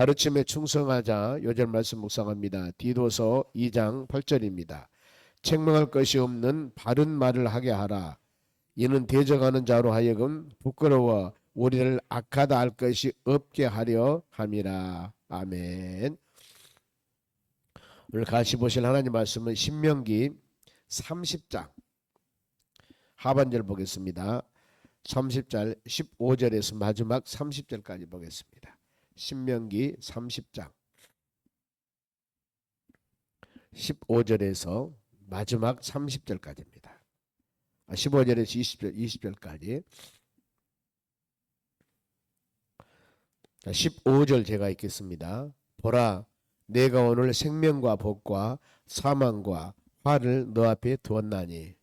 가르침에 충성하자. 요절 말씀 묵상합니다. 디도서 2장 8절입니다. 책망할 것이 없는 바른 말을 하게 하라. 이는 대적하는 자로 하여금 부끄러워 우리를 악하다 할 것이 없게 하려 함이라. 아멘. 오늘 같이 보실 하나님 말씀은 신명기 30장 하반절 보겠습니다. 30절 15절에서 마지막 30절까지 보겠습니다. 신명기 30장 15절에서 마지막 30절까지입니다. 15절에서 20절까지. 15절 제가 읽겠습니다. 보라, 내가 오늘 생명과 복과 사망과 화를 너 앞에 두었나니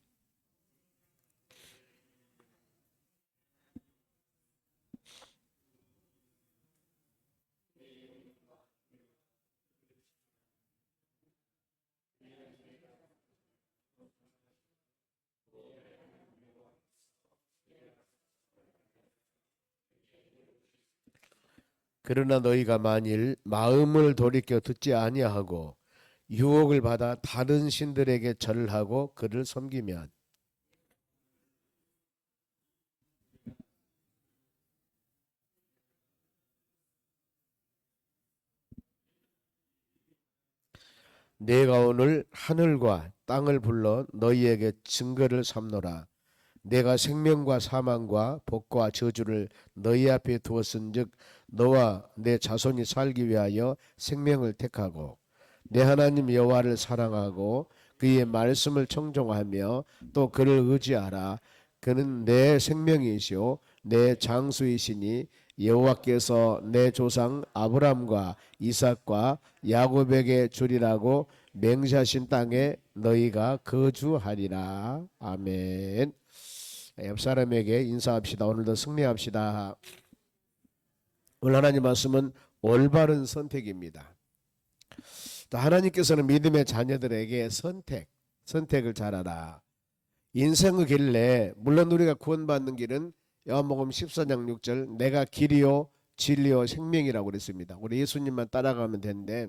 그러나 너희가 만일 마음을 돌이켜 듣지 아니하고 유혹을 받아 다른 신들에게 절하고 그를 섬기면 내가 오늘 하늘과 땅을 불러 너희에게 증거를 삼노라. 내가 생명과 사망과 복과 저주를 너희 앞에 두었은즉 너와 내 자손이 살기 위하여 생명을 택하고 내 하나님 여호와를 사랑하고 그의 말씀을 청종하며 또 그를 의지하라. 그는 내 생명이시오 내 장수이시니 여호와께서 내 조상 아브람과 이삭과 야곱에게 주리라고 맹세하신 땅에 너희가 거주하리라. 아멘. 옆 사람에게 인사합시다. 오늘도 승리합시다. 오늘 하나님 말씀은 올바른 선택입니다. 또 하나님께서는 믿음의 자녀들에게 선택을 잘하라. 인생의 길 내 물론 우리가 구원받는 길은 요한복음 14장 6절 내가 길이요 진리요 생명이라고 그랬습니다. 우리 예수님만 따라가면 되는데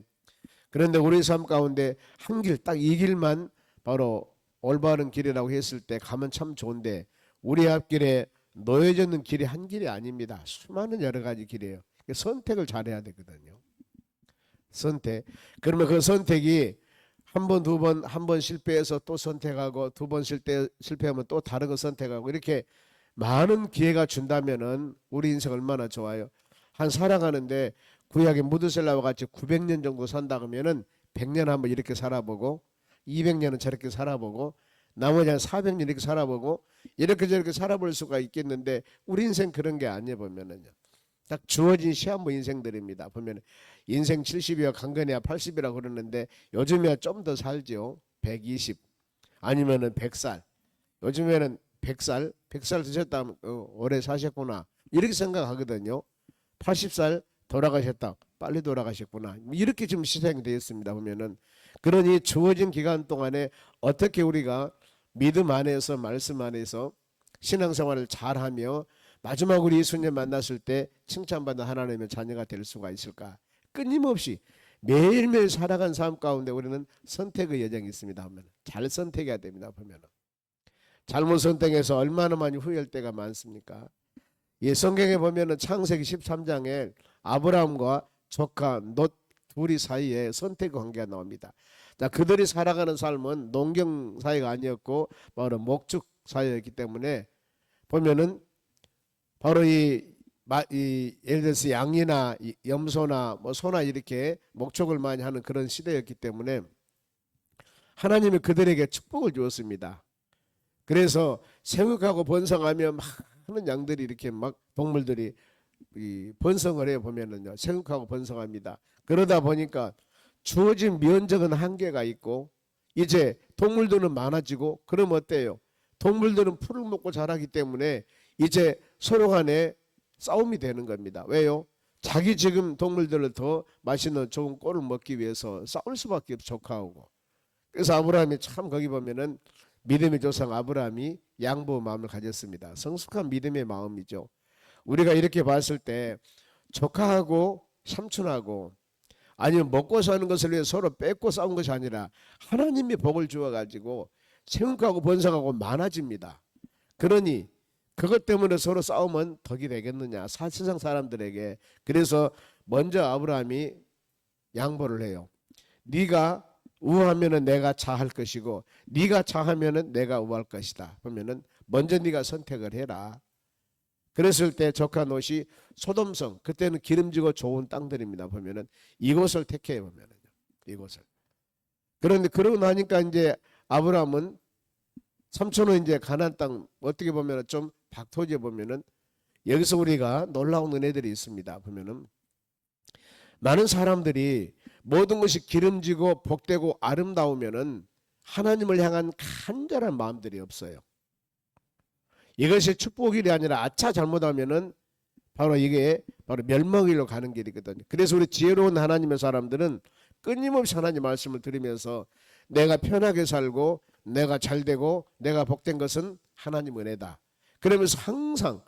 그런데 우리 삶 가운데 한 길 딱 이 길만 바로 올바른 길이라고 했을 때 가면 참 좋은데 우리 앞길에 놓여져 있는 길이 한 길이 아닙니다. 수많은 여러 가지 길이에요. 선택을 잘해야 되거든요. 선택. 그러면 그 선택이 한 번, 두 번, 한 번 실패해서 또 선택하고 두 번 실패하면 또 다른 거 선택하고 이렇게 많은 기회가 준다면은 우리 인생 얼마나 좋아요. 한 살아가는데 구약의 무드셀라와 같이 900년 정도 산다 그러면은 100년 한번 이렇게 살아보고 200년은 저렇게 살아보고 나머지 한 400년 이렇게 살아보고 이렇게 저렇게 살아볼 수가 있겠는데 우리 인생 그런 게 아니에요. 보면은요. 딱 주어진 시한부 인생들입니다. 보면 인생 70이야 강건해야 80이라고 그러는데 요즘에야 좀 더 살죠. 120 아니면은 100살. 요즘에는 100살 드셨다면 오래 사셨구나 이렇게 생각하거든요. 80살 돌아가셨다. 빨리 돌아가셨구나. 이렇게 지금 시행이 되어 있습니다. 보면은 그러니 주어진 기간 동안에 어떻게 우리가 믿음 안에서 말씀 안에서 신앙생활을 잘하며 마지막으로 예수님 만났을 때 칭찬받는 하나님의 자녀가 될 수가 있을까? 끊임없이 매일매일 살아간 삶 가운데 우리는 선택의 여정이 있습니다. 하면 잘 선택해야 됩니다. 보면은 잘못 선택해서 얼마나 많이 후회할 때가 많습니까? 예, 성경에 보면은 창세기 13장에 아브라함과 조카 롯 둘이 사이에 선택 관계가 나옵니다. 자, 그들이 살아가는 삶은 농경 사회가 아니었고 바로 목축 사회였기 때문에 보면은 바로 예를 들어서 양이나 염소나 뭐 소나 이렇게 목축을 많이 하는 그런 시대였기 때문에 하나님이 그들에게 축복을 주었습니다. 그래서 생육하고 번성하며 많은 양들이 이렇게 막 동물들이 번성을 해 보면은요 생육하고 번성합니다. 그러다 보니까 주어진 면적은 한계가 있고 이제 동물들은 많아지고 그러면 어때요? 동물들은 풀을 먹고 자라기 때문에 이제 서로 간에 싸움이 되는 겁니다. 왜요? 자기 지금 동물들을 더 맛있는 좋은 꼴을 먹기 위해서 싸울 수밖에 없어 조카하고. 그래서 아브라함이 참 거기 보면은 믿음의 조상 아브라함이 양보 마음을 가졌습니다. 성숙한 믿음의 마음이죠. 우리가 이렇게 봤을 때 조카하고 삼촌하고 아니면 먹고 사는 것을 위해 서로 뺏고 싸운 것이 아니라 하나님이 복을 주어가지고 생육하고 번성하고 많아집니다. 그러니 그것 때문에 서로 싸우면 덕이 되겠느냐, 세상 사람들에게. 그래서 먼저 아브라함이 양보를 해요. 네가 우하면은 내가 자할 것이고 네가 자하면은 내가 우할 것이다. 그러면은 먼저 네가 선택을 해라. 그랬을 때 조카 롯이 소돔성, 그때는 기름지고 좋은 땅들입니다. 보면은 이곳을 택해 보면은 이곳을. 그런데 그러고 나니까 이제 아브라함은 삼촌은 이제 가나안 땅 어떻게 보면은 좀 박토지에 보면은 여기서 우리가 놀라운 은혜들이 있습니다. 보면은 많은 사람들이 모든 것이 기름지고 복되고 아름다우면은 하나님을 향한 간절한 마음들이 없어요. 이것이 축복일이 아니라 아차 잘못하면은 바로 이게 바로 멸망일로 가는 길이거든요. 그래서 우리 지혜로운 하나님의 사람들은 끊임없이 하나님 말씀을 들으면서 내가 편하게 살고 내가 잘되고 내가 복된 것은 하나님 은혜다. 그러면서 항상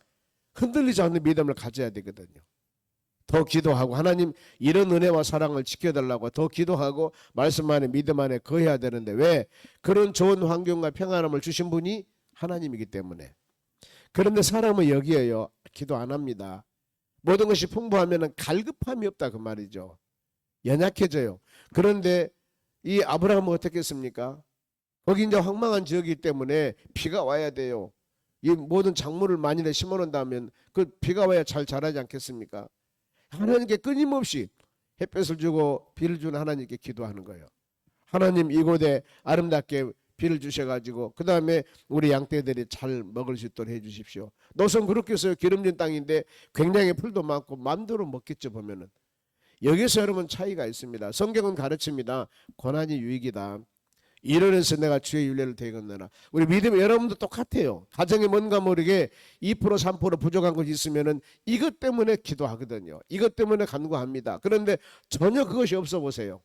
흔들리지 않는 믿음을 가져야 되거든요. 더 기도하고 하나님 이런 은혜와 사랑을 지켜달라고 더 기도하고 말씀 안에 믿음 안에 거해야 되는데 왜? 그런 좋은 환경과 평안함을 주신 분이 하나님이기 때문에. 그런데 사람은 여기에요. 기도 안 합니다. 모든 것이 풍부하면 갈급함이 없다 그 말이죠. 연약해져요. 그런데 이 아브라함은 어떻게 했습니까? 거기 이제 황망한 지역이기 때문에 비가 와야 돼요. 이 모든 작물을 만일에 심어놓는다면 그 비가 와야 잘 자라지 않겠습니까? 하나님께 끊임없이 햇볕을 주고 비를 주는 하나님께 기도하는 거예요. 하나님 이곳에 아름답게 비를 주셔가지고 그 다음에 우리 양떼들이 잘 먹을 수 있도록 해주십시오. 노선 그렇게 해서 기름진 땅인데 굉장히 풀도 많고 마음대로 먹겠죠. 보면은 여기서 여러분 차이가 있습니다. 성경은 가르칩니다. 고난이 유익이다. 이러면서 내가 주의 윤례를 대건너라. 우리 믿음 여러분도 똑같아요. 가정에 뭔가 모르게 2% 3% 부족한 것이 있으면은 이것 때문에 기도하거든요. 이것 때문에 간구합니다. 그런데 전혀 그것이 없어 보세요.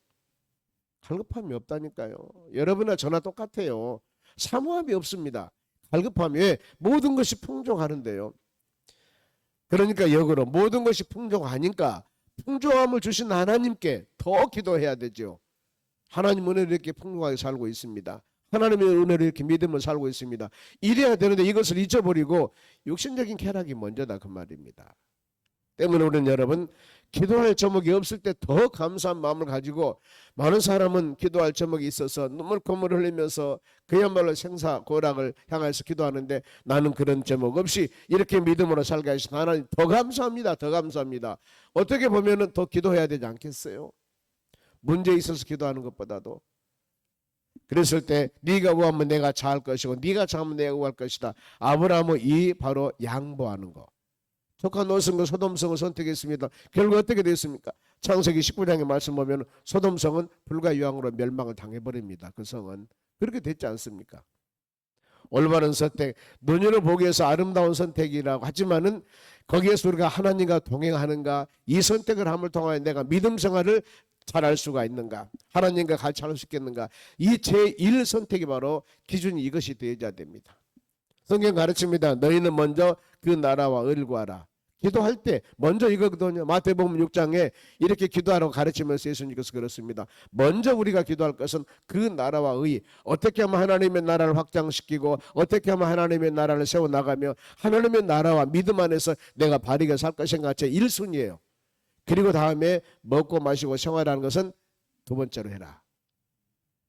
갈급함이 없다니까요. 여러분과 저나 똑같아요. 사모함이 없습니다. 갈급함이 왜? 모든 것이 풍족하는데요. 그러니까 역으로 모든 것이 풍족하니까 풍족함을 주신 하나님께 더 기도해야 되죠. 하나님 은혜로 이렇게 풍성하게 살고 있습니다. 하나님의 은혜로 이렇게 믿음을 살고 있습니다. 이래야 되는데 이것을 잊어버리고 육신적인 쾌락이 먼저다 그 말입니다. 때문에 우리는 여러분 기도할 제목이 없을 때 더 감사한 마음을 가지고 많은 사람은 기도할 제목이 있어서 눈물 콧물 흘리면서 그야말로 생사고락을 향해서 기도하는데 나는 그런 제목 없이 이렇게 믿음으로 살게 하신 하나님 더 감사합니다. 더 감사합니다. 어떻게 보면은 더 기도해야 되지 않겠어요? 문제에 있어서 기도하는 것보다도. 그랬을 때 네가 우하면 내가 자할 것이고 네가 자하면 내가 우할 것이다. 아브라함은 이 바로 양보하는 거. 조카 롯은 소돔성을 선택했습니다. 결국 어떻게 됐습니까? 창세기 19장의 말씀 보면 소돔성은 불과 유황으로 멸망을 당해버립니다. 그 성은. 그렇게 됐지 않습니까? 올바른 선택, 눈으로 보기 위해서 아름다운 선택이라고 하지만은 거기에서 우리가 하나님과 동행하는가, 이 선택을 함을 통하여 내가 믿음 생활을 잘할 수가 있는가, 하나님과 같이 할 수 있겠는가, 이 제1 선택이 바로 기준이 이것이 되어야 됩니다. 성경 가르칩니다. 너희는 먼저 그 나라와 의를 구하라. 기도할 때 먼저 이거거든요. 마태복음 6장에 이렇게 기도하라고 가르치면서 예수님께서 그렇습니다. 먼저 우리가 기도할 것은 그 나라와 의. 어떻게 하면 하나님의 나라를 확장시키고 어떻게 하면 하나님의 나라를 세워나가며 하나님의 나라와 믿음 안에서 내가 바르게 살 것인가 제 1순위예요. 그리고 다음에 먹고 마시고 생활하는 것은 두 번째로 해라.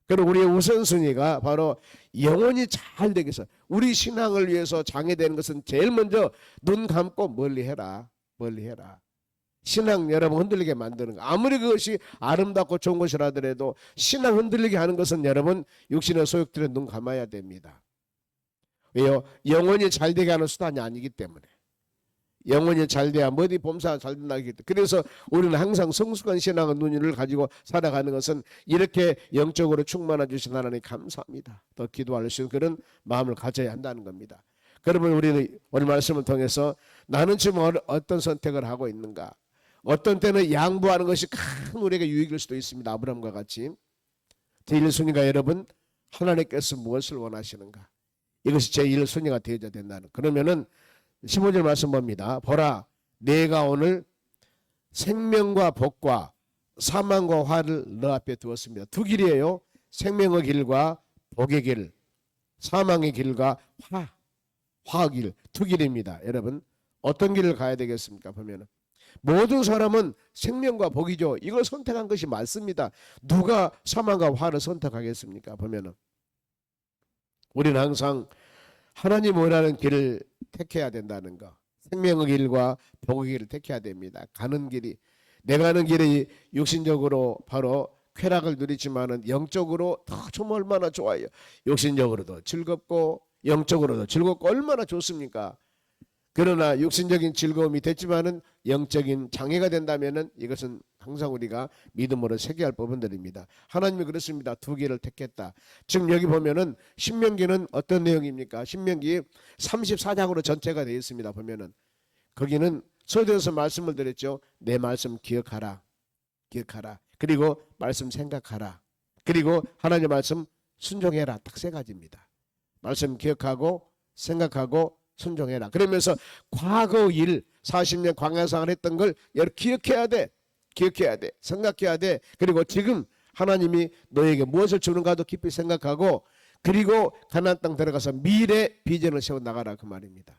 그리고 우리의 우선순위가 바로 영혼이 잘 되기 위해서 우리 신앙을 위해서 장애되는 것은 제일 먼저 눈 감고 멀리해라. 멀리해라. 신앙 여러분 흔들리게 만드는 거. 아무리 그것이 아름답고 좋은 것이라 하더라도 신앙 흔들리게 하는 것은 여러분 육신의 소욕들에 눈 감아야 됩니다. 왜요? 영혼이 잘 되게 하는 수단이 아니기 때문에. 영혼이 잘 돼야 뭐디 범사가 잘 된다기 때문에. 그래서 우리는 항상 성숙한 신앙의 눈을 가지고 살아가는 것은 이렇게 영적으로 충만해 주신 하나님 감사합니다. 더 기도할 수 있는 그런 마음을 가져야 한다는 겁니다. 그러면 우리는 오늘 말씀을 통해서 나는 지금 어떤 선택을 하고 있는가, 어떤 때는 양보하는 것이 큰 우리에게 유익일 수도 있습니다. 아브라함과 같이. 제1순위가 여러분 하나님께서 무엇을 원하시는가, 이것이 제1순위가 되어야 된다는. 그러면은 15절 말씀 봅니다. 보라, 내가 오늘 생명과 복과 사망과 화를 너 앞에 두었습니다. 두 길이에요. 생명의 길과 복의 길, 사망의 길과 화의 길, 두 길입니다. 여러분 어떤 길을 가야 되겠습니까? 보면은 모든 사람은 생명과 복이죠. 이걸 선택한 것이 맞습니다. 누가 사망과 화를 선택하겠습니까? 보면은 우리는 항상 하나님 원하는 길을 택해야 된다는 거. 생명의 길과 복의 길을 택해야 됩니다. 가는 길이 내가 가는 길이 육신적으로 바로 쾌락을 누리지만은 영적으로 좀 얼마나 좋아요. 육신적으로도 즐겁고 영적으로도 즐겁고 얼마나 좋습니까? 그러나 육신적인 즐거움이 됐지만은 영적인 장애가 된다면은 이것은 항상 우리가 믿음으로 새겨야 할 부분들입니다. 하나님이 그렇습니다. 두 길을 택했다. 지금 여기 보면은 신명기는 어떤 내용입니까? 신명기 34장으로 전체가 되어 있습니다. 보면은 거기는 서두에서 말씀을 드렸죠. 내 말씀 기억하라. 기억하라. 그리고 말씀 생각하라. 그리고 하나님의 말씀 순종해라. 딱 세 가지입니다. 말씀 기억하고 생각하고 순종해라. 그러면서 과거 일 40년 광야생활 했던 걸 기억해야 돼. 기억해야 돼. 생각해야 돼. 그리고 지금 하나님이 너에게 무엇을 주는가도 깊이 생각하고 그리고 가나안 땅 들어가서 미래 비전을 세워나가라 그 말입니다.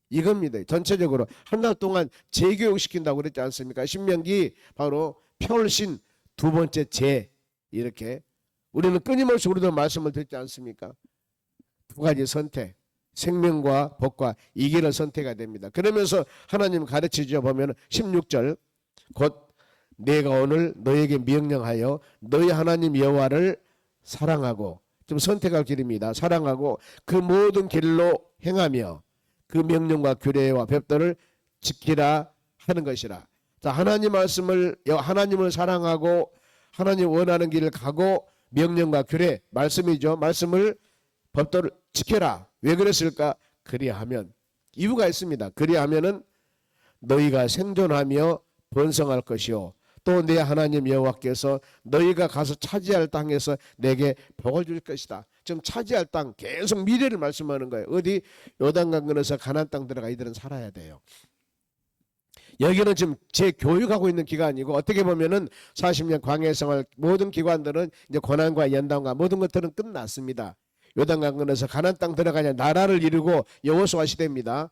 이겁니다. 전체적으로 한 달 동안 재교육시킨다고 그랬지 않습니까? 신명기 바로 평신 두 번째 재 이렇게 우리는 끊임없이 우리도 말씀을 듣지 않습니까? 두 가지 선택. 생명과 복과 이 길을 선택해야 됩니다. 그러면서 하나님 가르치죠. 보면 16절 곧 내가 오늘 너에게 명령하여 너희 하나님 여호와를 사랑하고 좀 선택할 길입니다. 사랑하고 그 모든 길로 행하며 그 명령과 규례와 법도를 지키라 하는 것이라. 자, 하나님 말씀을 하나님을 사랑하고 하나님 원하는 길을 가고 명령과 규례 말씀이죠. 말씀을 법도를 지켜라. 왜 그랬을까? 그리하면 이유가 있습니다. 그리하면은 너희가 생존하며 번성할 것이요 또 내 하나님 여호와께서 너희가 가서 차지할 땅에서 내게 복을 줄 것이다. 지금 차지할 땅 계속 미래를 말씀하는 거예요. 어디 요단강 건너서 가나안 땅 들어가 이들은 살아야 돼요. 여기는 지금 재교육하고 있는 기간이고 어떻게 보면은 40년 광야 생활 모든 기관들은 이제 고난과 연단과 모든 것들은 끝났습니다. 요단강 건너서 가나안 땅 들어가냐 나라를 이루고 여호수아 시대입니다.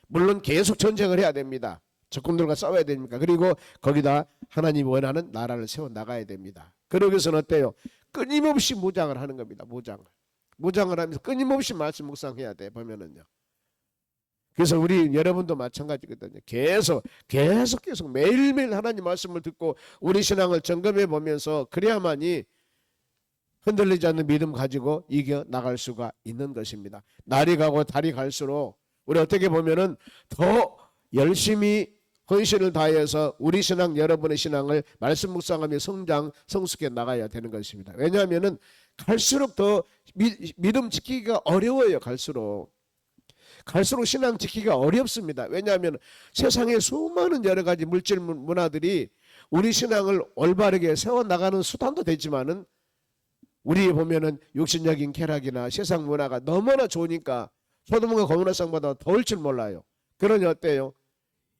물론 계속 전쟁을 해야 됩니다. 적군들과 싸워야 됩니까? 그리고 거기다 하나님이 원하는 나라를 세워 나가야 됩니다. 그러기 위해서는 어때요? 끊임없이 무장을 하는 겁니다. 무장을 하면서 끊임없이 말씀 묵상해야 돼 보면은요. 그래서 우리 여러분도 마찬가지거든요. 계속 매일매일 하나님 말씀을 듣고 우리 신앙을 점검해 보면서 그래야만이 흔들리지 않는 믿음 가지고 이겨 나갈 수가 있는 것입니다. 날이 가고 달이 갈수록 우리 어떻게 보면은 더 열심히 헌신을 다해서 우리 신앙 여러분의 신앙을 말씀 묵상하며 성장 성숙해 나가야 되는 것입니다. 왜냐하면은 갈수록 더 믿음 지키기가 어려워요. 갈수록 신앙 지키기가 어렵습니다. 왜냐하면 세상에 수많은 여러 가지 물질 문화들이 우리 신앙을 올바르게 세워나가는 수단도 되지만은 우리 보면은 육신적인 쾌락이나 세상 문화가 너무나 좋으니까 소돔과 고모라 성보다 더울 줄 몰라요. 그러니 어때요?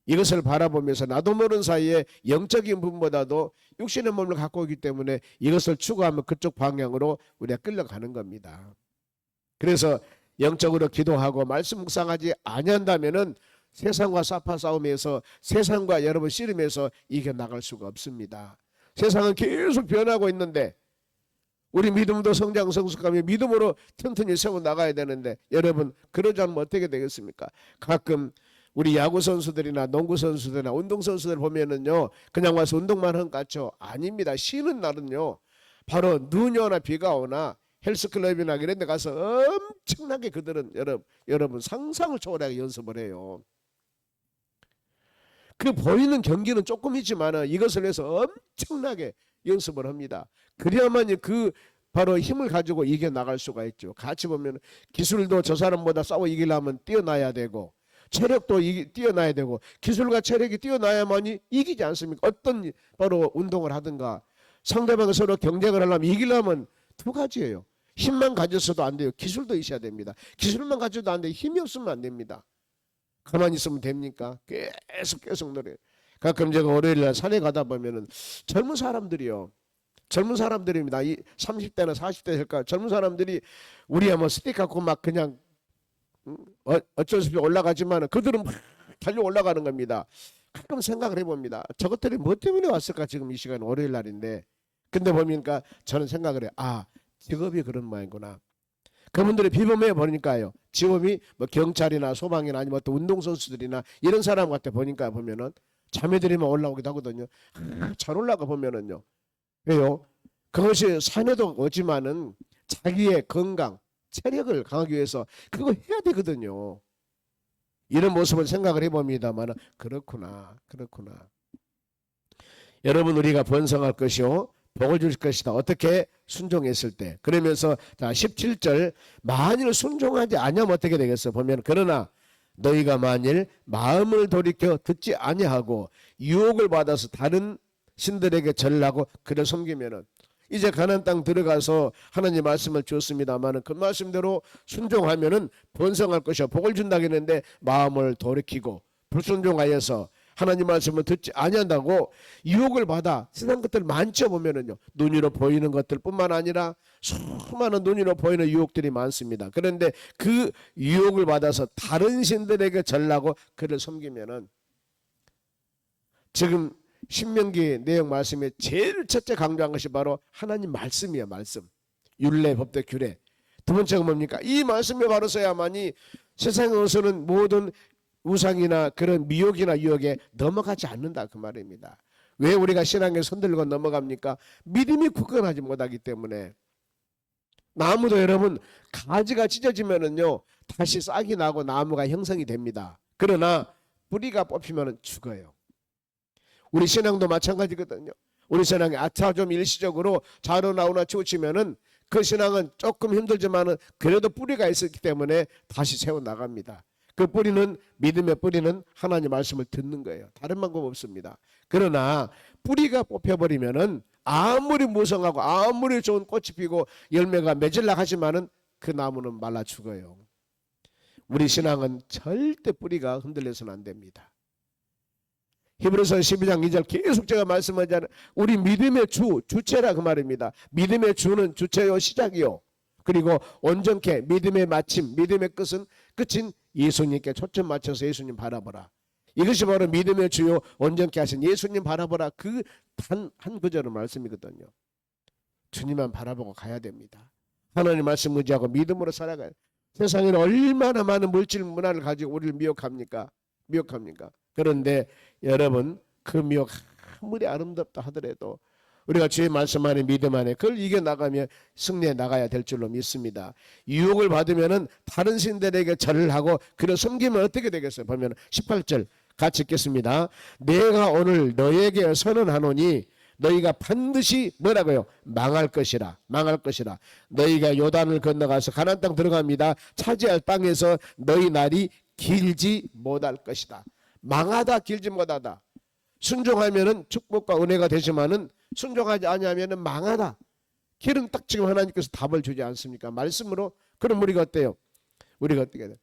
이것을 바라보면서 나도 모르는 사이에 영적인 부분보다도 육신의 몸을 갖고 있기 때문에 이것을 추구하면 그쪽 방향으로 우리가 끌려가는 겁니다. 그래서 영적으로 기도하고 말씀 묵상하지 아니한다면은 세상과 사파 싸움에서 세상과 여러분 씨름에서 이겨나갈 수가 없습니다. 세상은 계속 변하고 있는데 우리 믿음도 성장 성숙하며 믿음으로 튼튼히 세워나가야 되는데 여러분 그러지 않으면 어떻게 되겠습니까? 가끔 우리 야구 선수들이나 농구 선수들이나 운동 선수들 보면은요 그냥 와서 운동만 하는 것 같죠? 아닙니다. 쉬는 날은요 바로 눈이 오나 비가 오나 헬스클럽이나 이런 데 가서 엄청나게 그들은 여러분 상상을 초월하게 연습을 해요. 그 보이는 경기는 조금이지만 이것을 위해서 엄청나게 연습을 합니다. 그래야만 그 바로 힘을 가지고 이겨나갈 수가 있죠. 같이 보면 기술도 저 사람보다 싸워 이기려면 뛰어나야 되고 체력도 뛰어나야 되고 기술과 체력이 뛰어나야만이 이기지 않습니까? 어떤 바로 운동을 하든가 상대방을 서로 경쟁을 하려면 이기려면 두 가지예요. 힘만 가졌어도 안 돼요. 기술도 있어야 됩니다. 기술만 가져도 안 돼요. 힘이 없으면 안 됩니다. 가만히 있으면 됩니까? 계속 노래. 가끔 제가 월요일날 산에 가다 보면은 젊은 사람들이요. 젊은 사람들입니다. 이 30대나 40대 될까 젊은 사람들이 우리야 뭐 스틱 갖고 막 그냥 어쩔 수 없이 올라가지만 그들은 막 달려 올라가는 겁니다. 가끔 생각을 해봅니다. 저것들이 뭐 때문에 왔을까 지금 이 시간 월요일 날인데. 근데 보니까 저는 생각을 해요. 아, 직업이 그런 모양이구나. 그분들의 비범해 보니까요. 직업이 뭐 경찰이나 소방이나 아니면 또 운동선수들이나 이런 사람 같아 보니까 보면은 자매들이만 올라오기도 하거든요. 잘 올라가 보면은요. 왜요? 그것이 산에도 오지만은 자기의 건강, 체력을 강하기 위해서 그거 해야 되거든요. 이런 모습을 생각을 해봅니다만 그렇구나. 여러분 우리가 번성할 것이요 복을 줄 것이다. 어떻게? 순종했을 때. 그러면서 자 17절 만일 순종하지 아니하면 어떻게 되겠어? 보면 그러나 너희가 만일 마음을 돌이켜 듣지 아니하고 유혹을 받아서 다른 신들에게 절하고 그를 섬기면은 이제 가나안 땅 들어가서 하나님 말씀을 주었습니다마는 그 말씀대로 순종하면은 번성할 것이요 복을 준다고 했는데 마음을 돌이키고 불순종하여서 하나님 말씀을 듣지 아니한다고 유혹을 받아 세상 것들 많죠. 보면은요 눈으로 보이는 것들뿐만 아니라 수많은 눈으로 보이는 유혹들이 많습니다. 그런데 그 유혹을 받아서 다른 신들에게 절하고 그를 섬기면은 지금 신명기 내용 말씀에 제일 첫째 강조한 것이 바로 하나님 말씀이에요. 말씀. 율례, 법대, 규례. 두 번째가 뭡니까? 이 말씀에 바로 서야만이 세상에서는 모든 우상이나 그런 미혹이나 유혹에 넘어가지 않는다 그 말입니다. 왜 우리가 신앙에 손들고 넘어갑니까? 믿음이 굳건하지 못하기 때문에. 나무도 여러분 가지가 찢어지면은요 다시 싹이 나고 나무가 형성이 됩니다. 그러나 뿌리가 뽑히면은 죽어요. 우리 신앙도 마찬가지거든요. 우리 신앙이 아차 좀 일시적으로 자로 나오나 치우치면은 그 신앙은 조금 힘들지만은 그래도 뿌리가 있었기 때문에 다시 세워 나갑니다. 그 뿌리는 믿음의 뿌리는 하나님 말씀을 듣는 거예요. 다른 방법 없습니다. 그러나 뿌리가 뽑혀버리면은 아무리 무성하고 아무리 좋은 꽃이 피고 열매가 맺으려 하지만은 그 나무는 말라 죽어요. 우리 신앙은 절대 뿌리가 흔들려서는 안 됩니다. 히브리서 12장 2절 계속 제가 말씀하자는 우리 믿음의 주체라 그 말입니다. 믿음의 주는 주체요 시작이요. 그리고 온전케 믿음의 마침 믿음의 끝인 예수님께 초점 맞춰서 예수님 바라보라. 이것이 바로 믿음의 주요 온전케 하신 예수님 바라보라. 그 단 한 구절의 말씀이거든요. 주님만 바라보고 가야 됩니다. 하나님 말씀 의지하고 믿음으로 살아가요. 세상에는 얼마나 많은 물질 문화를 가지고 우리를 미혹합니까? 그런데 여러분 그 미혹 아무리 아름답다 하더라도 우리가 주의 말씀 안에 믿음 안에 그걸 이겨나가면 승리해 나가야 될 줄로 믿습니다. 유혹을 받으면 다른 신들에게 절을 하고 그를 섬기면 어떻게 되겠어요? 보면 18절 같이 읽겠습니다. 내가 오늘 너에게 선언하노니 너희가 반드시 뭐라고요? 망할 것이라. 너희가 요단을 건너가서 가나안 땅 들어갑니다. 차지할 땅에서 너희 날이 길지 못할 것이다. 망하다 길지 못하다. 순종하면은 축복과 은혜가 되지만은 순종하지 아니하면은 망하다. 길은 딱 지금 하나님께서 답을 주지 않습니까? 말씀으로. 그럼 우리가 어때요? 우리가 어떻게 돼요?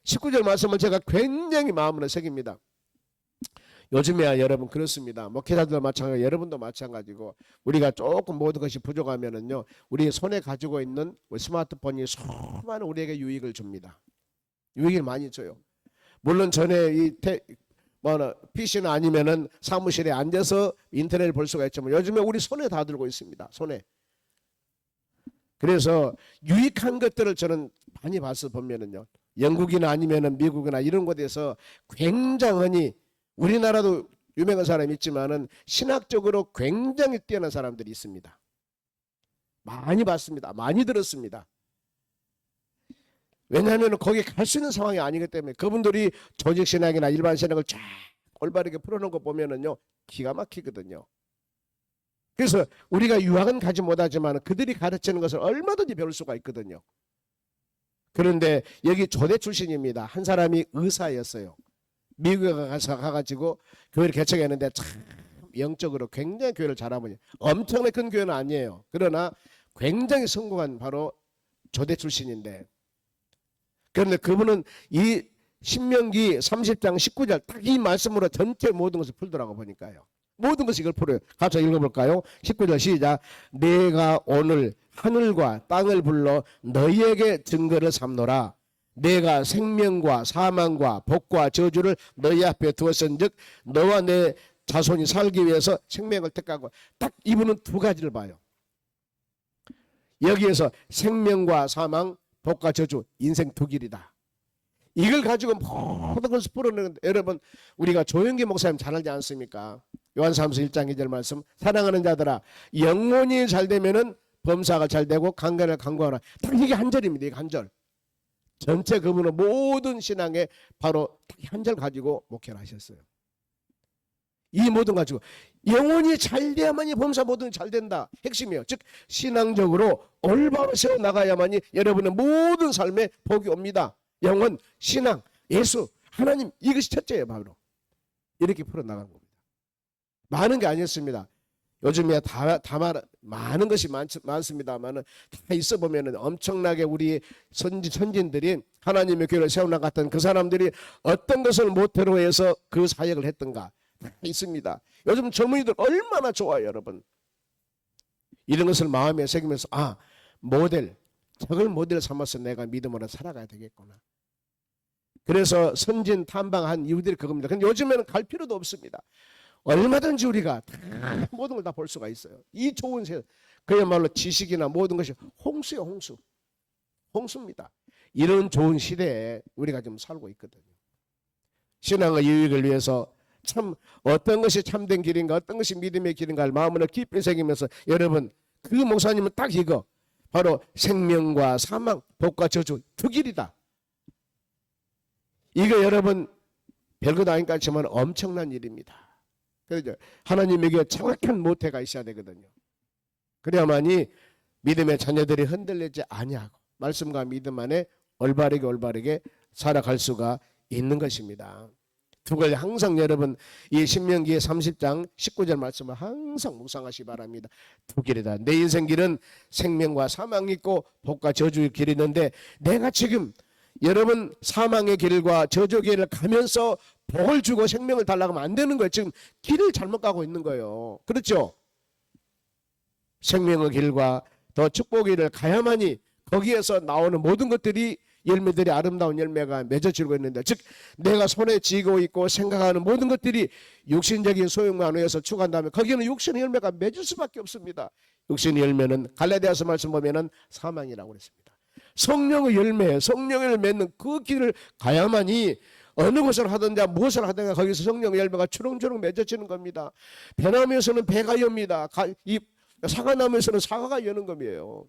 19절 말씀을 제가 굉장히 마음으로 새깁니다. 요즘에야 여러분 그렇습니다. 목회자들도 마찬가지고 여러분도 마찬가지고 우리가 조금 모든 것이 부족하면은요 우리 손에 가지고 있는 스마트폰이 수많은 우리에게 유익을 줍니다. 유익을 많이 줘요. 물론 전에 PC는 아니면은 사무실에 앉아서 인터넷을 볼 수가 있지만 요즘에 우리 손에 다 들고 있습니다. 손에. 그래서 유익한 것들을 저는 많이 봐서 보면은요 영국이나 아니면은 미국이나 이런 곳에서 굉장히 우리나라도 유명한 사람이 있지만은 신학적으로 굉장히 뛰어난 사람들이 있습니다. 많이 봤습니다. 많이 들었습니다. 왜냐하면 거기 갈 수 있는 상황이 아니기 때문에 그분들이 조직신학이나 일반 신학을 쫙 올바르게 풀어놓은 거 보면은요 기가 막히거든요. 그래서 우리가 유학은 가지 못하지만 그들이 가르치는 것을 얼마든지 배울 수가 있거든요. 그런데 여기 조대 출신입니다. 한 사람이 의사였어요. 미국에 가가지고 교회를 개척했는데 참 영적으로 굉장히 교회를 잘하면 엄청나게 큰 교회는 아니에요. 그러나 굉장히 성공한 바로 조대 출신인데 그런데 그분은 이 신명기 30장 19절 딱 이 말씀으로 전체 모든 것을 풀더라고 보니까요. 모든 것이 이걸 풀어요. 같이 읽어볼까요? 19절 시작. 내가 오늘 하늘과 땅을 불러 너희에게 증거를 삼노라. 내가 생명과 사망과 복과 저주를 너희 앞에 두었은즉 너와 내 자손이 살기 위해서 생명을 택하고, 딱 이분은 두 가지를 봐요. 여기에서 생명과 사망, 복과 저주, 인생 두 길이다. 이걸 가지고 모든 것을 풀어내는데, 여러분 우리가 조영기 목사님 잘 알지 않습니까? 요한사무서 1장 2절 말씀, 사랑하는 자들아 영혼이 잘 되면은 범사가 잘 되고 강간을 강구하라. 딱 이게 한 절입니다. 이게 한 절. 전체 그분은 모든 신앙에 바로 한 절 가지고 목회를 하셨어요. 이 모든 가지고 영혼이 잘 돼야만이 범사 모든 잘 된다. 핵심이에요. 즉 신앙적으로 올바로 세워 나가야만이 여러분의 모든 삶에 복이 옵니다. 영혼, 신앙, 예수, 하나님, 이것이 첫째예요. 바로 이렇게 풀어나간 겁니다. 많은 게 아니었습니다. 요즘에 많은 것이 많습니다만 다 있어 보면 엄청나게 우리 선진들이 하나님의 교회를 세워나갔던 그 사람들이 어떤 것을 모태로 해서 그 사역을 했던가 다 있습니다. 요즘 젊은이들 얼마나 좋아요, 여러분. 이런 것을 마음에 새기면서 저걸 모델 삼아서 내가 믿음으로 살아가야 되겠구나. 그래서 선진 탐방한 이유들이 그겁니다. 근데 요즘에는 갈 필요도 없습니다. 얼마든지 우리가 다 모든 걸 다 볼 수가 있어요. 이 좋은 세상, 그야말로 지식이나 모든 것이 홍수예요. 홍수입니다. 이런 좋은 시대에 우리가 지금 살고 있거든요. 신앙의 유익을 위해서 참 어떤 것이 참된 길인가, 어떤 것이 믿음의 길인가를 마음으로 깊이 새기면서, 여러분 그 목사님은 딱 이거 바로 생명과 사망, 복과 저주 두 길이다. 이거 여러분 별것 아닌 것 같지만 엄청난 일입니다. 그렇죠? 하나님에게 정확한 모태가 있어야 되거든요. 그래야만이 믿음의 자녀들이 흔들리지 아니하고 말씀과 믿음 안에 올바르게 살아갈 수가 있는 것입니다. 두 가지 항상 여러분 이 신명기 30장 19절 말씀을 항상 묵상하시기 바랍니다. 두 길이다. 내 인생 길은 생명과 사망이 있고 복과 저주의 길이 있는데, 내가 지금 여러분 사망의 길과 저주의 길을 가면서 복을 주고 생명을 달라고 하면 안 되는 거예요. 지금 길을 잘못 가고 있는 거예요. 그렇죠? 생명의 길과 더 축복의 길을 가야만이 거기에서 나오는 모든 것들이, 열매들이 아름다운 열매가 맺어지고 있는데, 즉 내가 손에 쥐고 있고 생각하는 모든 것들이 육신적인 소용만 위해서 추구한다면 거기는 육신의 열매가 맺을 수밖에 없습니다. 육신의 열매는 갈라디아서 말씀 보면은 사망이라고 그랬습니다. 성령의 열매, 성령을 맺는 그 길을 가야만이 어느 것을 하든지 무엇을 하든지 거기서 성령의 열매가 주렁주렁 맺어지는 겁니다. 배나무에서는 배가 엽니다. 이 사과나무에서는 사과가 여는 겁이에요.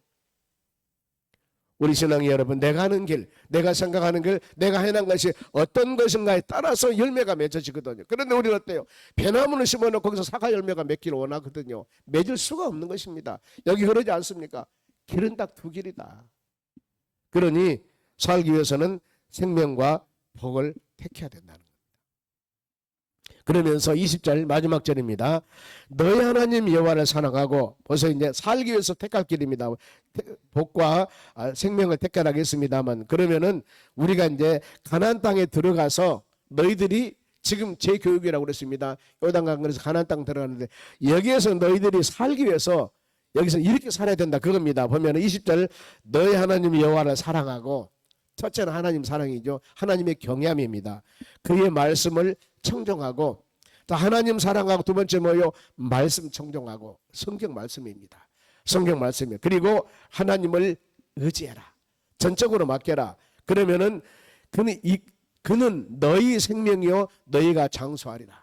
우리 신앙이 여러분, 내가 하는 길, 내가 생각하는 길, 내가 해난 것이 어떤 것인가에 따라서 열매가 맺어지거든요. 그런데 우리는 어때요? 배나무를 심어놓고 거기서 사과 열매가 맺기를 원하거든요. 맺을 수가 없는 것입니다. 여기 그러지 않습니까? 길은 딱 두 길이다. 그러니 살기 위해서는 생명과 복을 택해야 된다는 겁니다. 그러면서 20절 마지막 절입니다. 너희 하나님 여호와를 사랑하고, 벌써 이제 살기 위해서 택할 길입니다. 복과 생명을 택하라겠습니다만, 그러면은 우리가 이제 가나안 땅에 들어가서 너희들이 지금 제 교육이라고 그랬습니다. 요단강에서 가나안 땅 들어가는데, 여기에서 너희들이 살기 위해서 여기서 이렇게 살아야 된다 그겁니다. 보면 20절 너희 하나님 여호와를 사랑하고, 첫째는 하나님 사랑이죠. 하나님의 경외함입니다. 그의 말씀을 청종하고, 또 하나님 사랑하고, 두 번째 뭐요? 말씀 청종하고, 성경 말씀입니다. 성경 말씀이에요. 그리고 하나님을 의지해라. 전적으로 맡겨라. 그러면은 그는 너희 생명이요 너희가 장수하리라.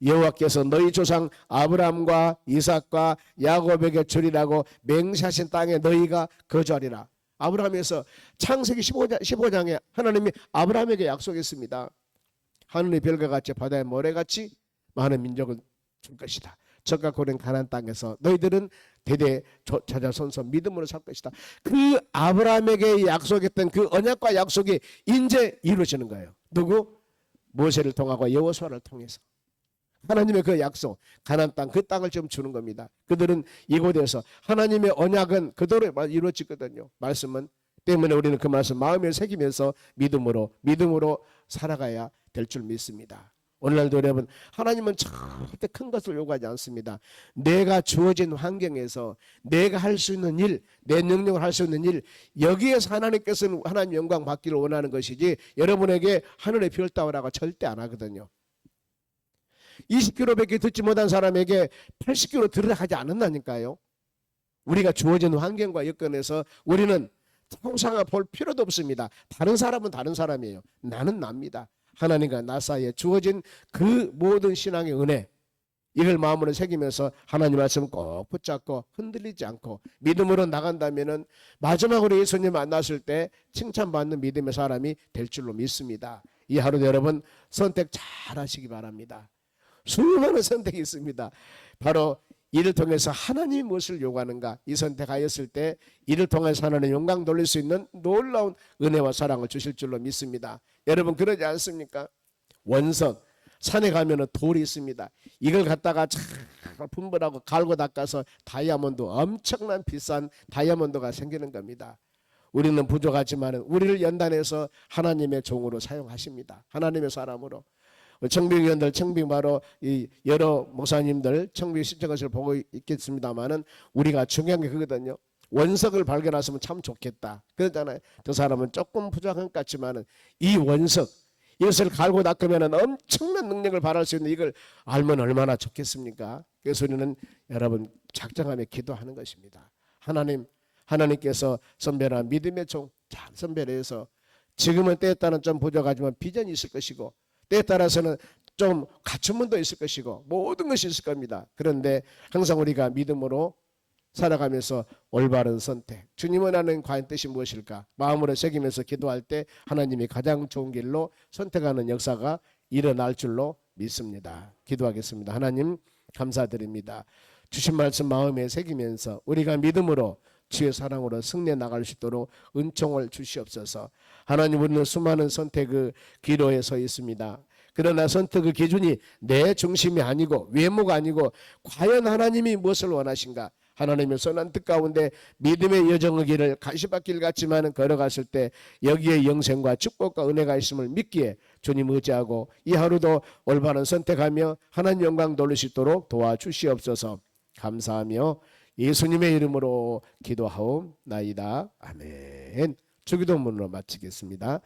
여호와께서 너희 조상 아브라함과 이삭과 야곱에게 주리라고 맹세하신 땅에 너희가 거주하리라. 아브라함에서 창세기 15장에 하나님이 아브라함에게 약속했습니다. 하늘의 별과 같이 바다의 모래같이 많은 민족을 줄 것이다. 적과 고른 가나안 땅에서 너희들은 대대 자자손손 믿음으로 살 것이다. 그 아브라함에게 약속했던 그 언약과 약속이 이제 이루어지는 거예요. 누구? 모세를 통하고 여호수아를 통해서 하나님의 그 약속, 가나안 땅, 그 땅을 좀 주는 겁니다. 그들은 이곳에서 하나님의 언약은 그대로 이루어지거든요. 말씀은 때문에 우리는 그 말씀 마음에 새기면서 믿음으로 살아가야 될 줄 믿습니다. 오늘날도 여러분, 하나님은 절대 큰 것을 요구하지 않습니다. 내가 주어진 환경에서 내가 할 수 있는 일, 내 능력을 할 수 있는 일, 여기에서 하나님께서는 하나님 영광 받기를 원하는 것이지 여러분에게 하늘의 별 따오라고 절대 안 하거든요. 20km밖에 듣지 못한 사람에게 80km 들으라 하지 않았다니까요. 우리가 주어진 환경과 여건에서 우리는 통상을 볼 필요도 없습니다. 다른 사람은 다른 사람이에요. 나는 납니다. 하나님과 나 사이에 주어진 그 모든 신앙의 은혜, 이걸 마음으로 새기면서 하나님 말씀 꼭 붙잡고 흔들리지 않고 믿음으로 나간다면은 마지막으로 예수님 만났을 때 칭찬받는 믿음의 사람이 될 줄로 믿습니다. 이 하루도 여러분 선택 잘 하시기 바랍니다. 수많은 선택이 있습니다. 바로 이를 통해서 하나님이 무엇을 요구하는가, 이 선택하였을 때 이를 통해서 하나님 영광 돌릴 수 있는 놀라운 은혜와 사랑을 주실 줄로 믿습니다. 여러분 그러지 않습니까? 원석 산에 가면은 돌이 있습니다. 이걸 갖다가 잘 분별하고 갈고 닦아서 다이아몬드, 엄청난 비싼 다이아몬드가 생기는 겁니다. 우리는 부족하지만 우리를 연단해서 하나님의 종으로 사용하십니다. 하나님의 사람으로. 청빙위원들, 청빙 바로 이 여러 목사님들 청빙 신청것을 보고 있겠습니다만은 우리가 중요한 게 그거거든요. 원석을 발견하시면 참 좋겠다 그러잖아요. 저 사람은 조금 부족한 것 같지만은 이 원석, 이것을 갈고 닦으면 엄청난 능력을 발할 수 있는 이걸 알면 얼마나 좋겠습니까? 그래서 우리는 여러분 작정하며 기도하는 것입니다. 하나님께서 선별한 믿음의 종 잘 선별해서 지금은 때에 따라는 좀 부족하지만 비전이 있을 것이고 때에 따라서는 좀 갖춘 분도 있을 것이고 모든 것이 있을 겁니다. 그런데 항상 우리가 믿음으로 살아가면서 올바른 선택, 주님은 하는 과연 뜻이 무엇일까 마음으로 새기면서 기도할 때 하나님이 가장 좋은 길로 선택하는 역사가 일어날 줄로 믿습니다. 기도하겠습니다. 하나님 감사드립니다. 주신 말씀 마음에 새기면서 우리가 믿음으로 주의 사랑으로 승리해 나갈 수 있도록 은총을 주시옵소서. 하나님, 우리는 수많은 선택의 기로에 서 있습니다. 그러나 선택의 기준이 내 중심이 아니고 외모가 아니고 과연 하나님이 무엇을 원하신가, 하나님의 선한 뜻 가운데 믿음의 여정의 길을 가시밭길 같지만 걸어갔을 때 여기에 영생과 축복과 은혜가 있음을 믿기에 주님 의지하고 이 하루도 올바른 선택하며 하나님 영광 돌릴 수 있도록 도와주시옵소서. 감사하며 예수님의 이름으로 기도하옵나이다. 아멘. 주기도문으로 마치겠습니다.